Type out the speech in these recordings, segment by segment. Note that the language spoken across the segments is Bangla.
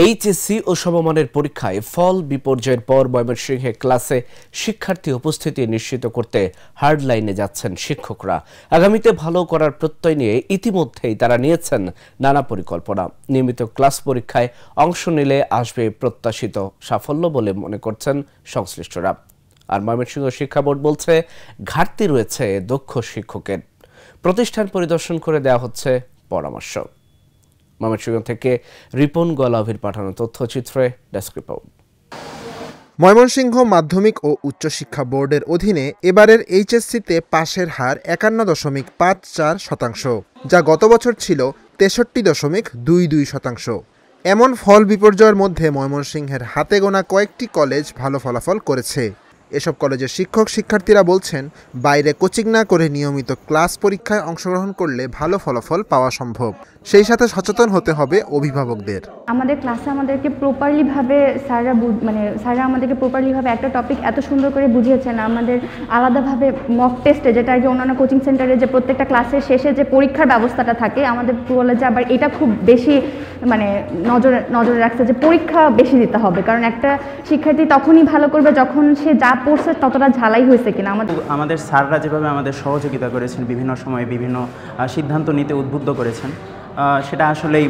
এইচএসসি ও সমমানের পরীক্ষায় ফল বিপর্যয়ের পর ময়মনসিংহে ক্লাসে শিক্ষার্থী উপস্থিতি নিশ্চিত করতে হার্ড লাইনে যাচ্ছেন শিক্ষকরা। আগামীতে ভালো করার প্রত্যয় নিয়ে ইতিমধ্যেই তারা নিয়েছেন নানা পরিকল্পনা। নিয়মিত ক্লাস পরীক্ষায় অংশ নিলে আসবে প্রত্যাশিত সাফল্য বলে মনে করছেন সংশ্লিষ্টরা। আর ময়মনসিংহ শিক্ষা বোর্ড বলছে, ঘাটতি রয়েছে দক্ষ শিক্ষকের। প্রতিষ্ঠান পরিদর্শন করে দেওয়া হচ্ছে পরামর্শ। ময়মনসিংহ থেকে রিপন গোয়ালাভির পাঠানো তথ্যচিত্রে ডেস্ক রিপোর্ট। ময়মনসিংহ মাধ্যমিক ও উচ্চশিক্ষা বোর্ডের অধীনে এবারের এইচএসসিতে পাশের হার ৫১.৫৪%, যা গত বছর ছিল ৬৩.২২%। এমন ফল বিপর্যয়ের মধ্যে ময়মনসিংহের হাতে গোনা কয়েকটি কলেজ ভালো ফলাফল করেছে। এসব কলেজের শিক্ষক শিক্ষার্থীরা বলছেন, বাইরে কোচিং না করে নিয়মিত ক্লাস পরীক্ষায় অংশগ্রহণ করলে ভালো ফলাফল পাওয়া সম্ভব। সেই সাথে সচেতন হতে হবে অভিভাবকদের। আমাদের ক্লাসে আমাদেরকে প্রপারলিভাবে স্যাররা আমাদেরকে প্রপারলিভাবে একটা টপিক এত সুন্দর করে বুঝিয়েছেন। আমাদের আলাদাভাবে মক টেস্টে, যেটা আগে অন্যান্য কোচিং সেন্টারে যে প্রত্যেকটা ক্লাসের শেষে যে পরীক্ষার ব্যবস্থাটা থাকে, আমাদের কলেজে আবার এটা খুব বেশি নজরে রাখছে যে পরীক্ষা বেশি দিতে হবে। কারণ একটা শিক্ষার্থী তখনই ভালো করবে যখন সে যা পড়ছে ততটা ঝালাই হয়েছে কিনা। আমাদের স্যাররা যেভাবে আমাদের সহযোগিতা করেছেন, বিভিন্ন সময়ে বিভিন্ন সিদ্ধান্ত নিতে উদ্বুদ্ধ করেছেন, সেটা আসলেই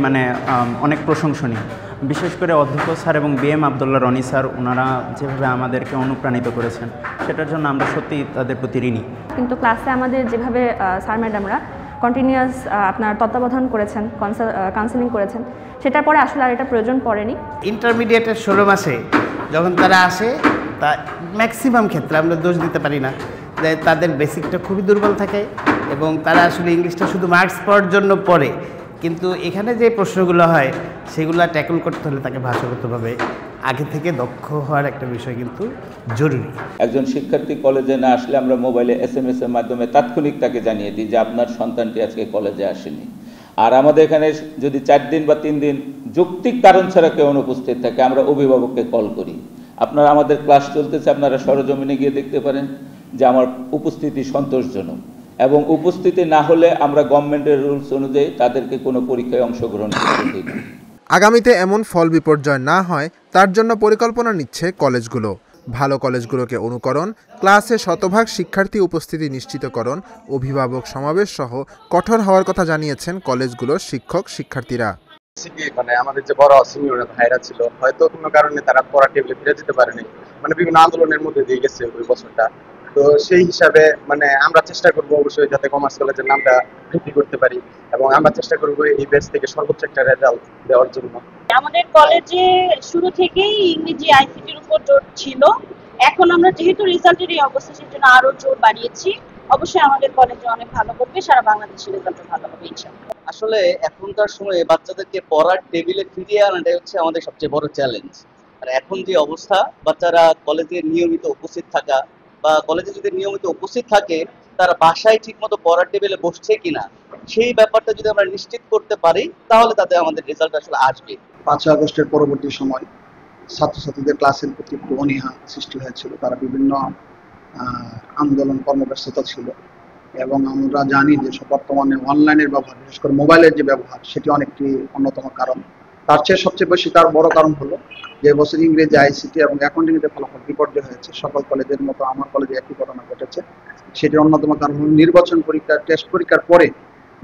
অনেক প্রশংসনীয়। বিশেষ করে অধ্যক্ষ স্যার এবং বিএম আবদুল্লাহ রনি স্যার, ওনারা যেভাবে আমাদেরকে অনুপ্রাণিত করেছেন, সেটার জন্য আমরা সত্যিই তাদের প্রতি ঋণী। কিন্তু ক্লাসে আমাদের যেভাবে স্যার ম্যাডামরা কন্টিনিউয়াস আপনার তত্ত্বাবধান করেছেন, কাউন্সেলিং করেছেন, সেটার পরে আসলে আর এটা প্রয়োজন পড়েনি। ইন্টারমিডিয়েটের 16 মাসে যখন তারা আসে, তা ম্যাক্সিমাম ক্ষেত্রে আমরা দোষ দিতে পারি না, তাদের বেসিকটা খুবই দুর্বল থাকে এবং তারা আসলে ইংলিশটা শুধু মার্কস পাওয়ার জন্য পড়ে। কিন্তু এখানে যে প্রশ্নগুলো হয় সেগুলো ট্যাকল করতে হলে তাকে ভাষাগতভাবে আগে থেকে দক্ষ হওয়ার একটা বিষয় কিন্তু জরুরি। একজন শিক্ষার্থী কলেজে না আসলে আমরা মোবাইলে SMS এর মাধ্যমে তাৎক্ষণিক তাকে জানিয়ে দিই যে আপনার সন্তানটি আজকে কলেজে আসেনি। আর আমাদের এখানে যদি 4 দিন বা 3 দিন যৌক্তিক কারণ ছাড়া কেউ অনুপস্থিত থাকে, আমরা অভিভাবককে কল করি, আপনারা আমাদের ক্লাস চলতেছে, আপনারা সরজমিনে গিয়ে দেখতে পারেন যে আমার উপস্থিতি সন্তোষজনক, এবং উপস্থিতি না হলে আমরা গভর্নমেন্টের রুলস অনুযায়ী তাদেরকে কোনো পরীক্ষায় অংশগ্রহণ করতে দিই না। আগামীতে এমন ফল বিপর্যয় না হয় তার জন্য পরিকল্পনা নিচ্ছে কলেজগুলো। ভালো কলেজগুলোকে অনুকরণ, ক্লাসে শতভাগ শিক্ষার্থী উপস্থিতি নিশ্চিতকরণ, অভিভাবক সমাবেশ সহ কঠোর হওয়ার কথা জানিয়েছেন কলেজগুলোর শিক্ষক শিক্ষার্থীরা। আমাদের যে বড় সিনিয়র ভাইরা ছিল, হয়তো কোনো কারণে তারা পড়া টেবিলে ফিরে যেতে পারেনি, বিভিন্ন আন্দোলনের মধ্যে দিয়ে গেছে ওই বছরটা। তো সেই হিসাবে আমরা চেষ্টা করবো অবশ্যই যাতে কমার্স কলেজের নামটা বৃদ্ধি করতে পারি, এবং আমরা চেষ্টা করবো এই ব্যাচ থেকে সর্বোচ্চ একটা রেজাল্ট দেওয়ার জন্য। আমাদের কলেজে শুরু থেকেই ইংরেজি আইসিটির উপর জোর ছিল। এখন আমরা যেহেতু রেজাল্টের এই অবস্থা, সেজন্য আরো জোর বাড়িয়েছি। অবশ্যই আমাদের কলেজে অনেক ভালো করবে, সারা বাংলাদেশের রেজাল্ট ভালো হবে ইনশাআল্লাহ। আসলে এখনকার সময়ে বাচ্চাদেরকে পড়ার টেবিলে ফিরিয়ে আনাটাই হচ্ছে আমাদের সবচেয়ে বড় চ্যালেঞ্জ। আর এখন যে অবস্থা, বাচ্চারা কলেজে নিয়মিত উপস্থিত থাকা, বা কলেজে যদি নিয়মিত উপস্থিত থাকে তারা বাসায় ঠিকমতো পড়ার টেবিলে বসছে কিনা, সেই ব্যাপারটা যদি আমরা নিশ্চিত করতে পারি, তাহলে তাতে আমাদের রেজাল্ট আসলে আসবে। 5 আগস্টের পরবর্তী সময় ছাত্রছাত্রীদের ক্লাসের প্রতি একটু অনীহা সৃষ্টি হয়েছিল। তারা বিভিন্ন আন্দোলন কর্মব্যস্ততা ছিল, এবং আমরা জানি যে বর্তমানে অনলাইনের ব্যবহার, বিশেষ করে মোবাইলের যে ব্যবহার, সেটি অনেকটি অন্যতম কারণ। তার চেয়ে সবচেয়ে বেশি তার বড় কারণ হলো যে বছর ইংরেজি আইসিটি এবং অ্যাকাউন্টিংয়ের ফলাফল বিপর্যয় হয়েছে। সকল কলেজের মতো আমার কলেজে একই ঘটনা ঘটেছে। সেটির অন্যতম কারণ হল নির্বাচন পরীক্ষা, টেস্ট পরীক্ষার পরে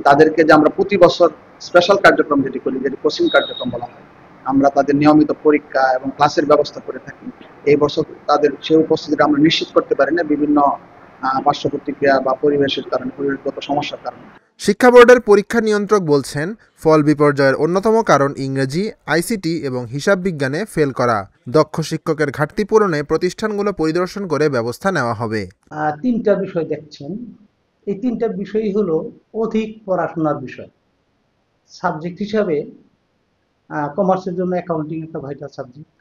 তাদেরকে যে আমরা প্রতি বছর স্পেশাল কার্যক্রম যেটি করি, যেটি কোচিং কার্যক্রম বলা হয়, আমরা তাদের নিয়মিত পরীক্ষা এবং ক্লাসের ব্যবস্থা করে থাকি। এই বছর তাদের সেই উপস্থিতিটা আমরা নিশ্চিত করতে পারি না, বিভিন্ন পার্শ্ব প্রতিক্রিয়া বা পরিবেশের কারণে, পরিবেশগত সমস্যার কারণে। শিক্ষা বোর্ডের পরীক্ষা নিয়ন্ত্রক বলছেন, ফল বিপর্যয়ের অন্যতম কারণ ইংরেজি, আইসিটি এবং হিসাব বিজ্ঞানে ফেল করা। দক্ষ শিক্ষকের ঘাটতি পূরণে প্রতিষ্ঠানগুলো পরিদর্শন করে ব্যবস্থা নেওয়া হবে। 3টা বিষয় দেখছেন। এই 3টা বিষয়ই হলো অধিক পড়াশোনার বিষয়। সাবজেক্ট হিসাবে কমার্সের জন্য অ্যাকাউন্টিং একটা ভাইটাল সাবজেক্ট,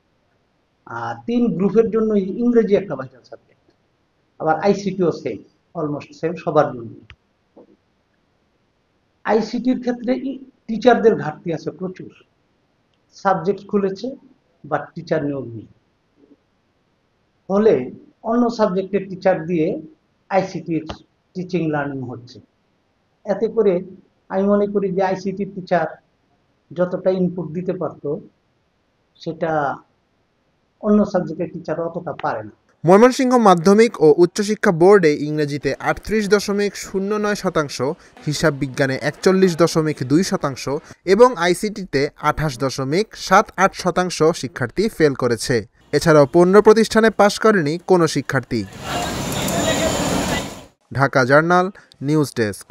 আর 3 গ্রুপের জন্য ইংরেজি একটা ভাইটাল সাবজেক্ট, আবার আইসিটিও সেম, অলমোস্ট সেম সবার জন্য। আইসিটির ক্ষেত্রে টিচারদের ঘাটতি আছে প্রচুর। সাবজেক্ট খুলেছে বাট টিচার নিয়োগ নেই, ফলে অন্য সাবজেক্টের টিচার দিয়ে আইসিটির টিচিং লার্নিং হচ্ছে। এতে করে আমি মনে করি যে আইসিটির টিচার যতটা ইনপুট দিতে পারতো, সেটা অন্য সাবজেক্টের টিচার অতটা পারে না। ময়মনসিংহ মাধ্যমিক ও উচ্চশিক্ষা বোর্ডে ইংরেজিতে 38.09%, হিসাব বিজ্ঞানে 41.2% এবং আইসিটিতে 28.78% শিক্ষার্থী ফেল করেছে। এছাড়াও 15 প্রতিষ্ঠানে পাশ করেনি কোনো শিক্ষার্থী। Dhaka journal, news desk.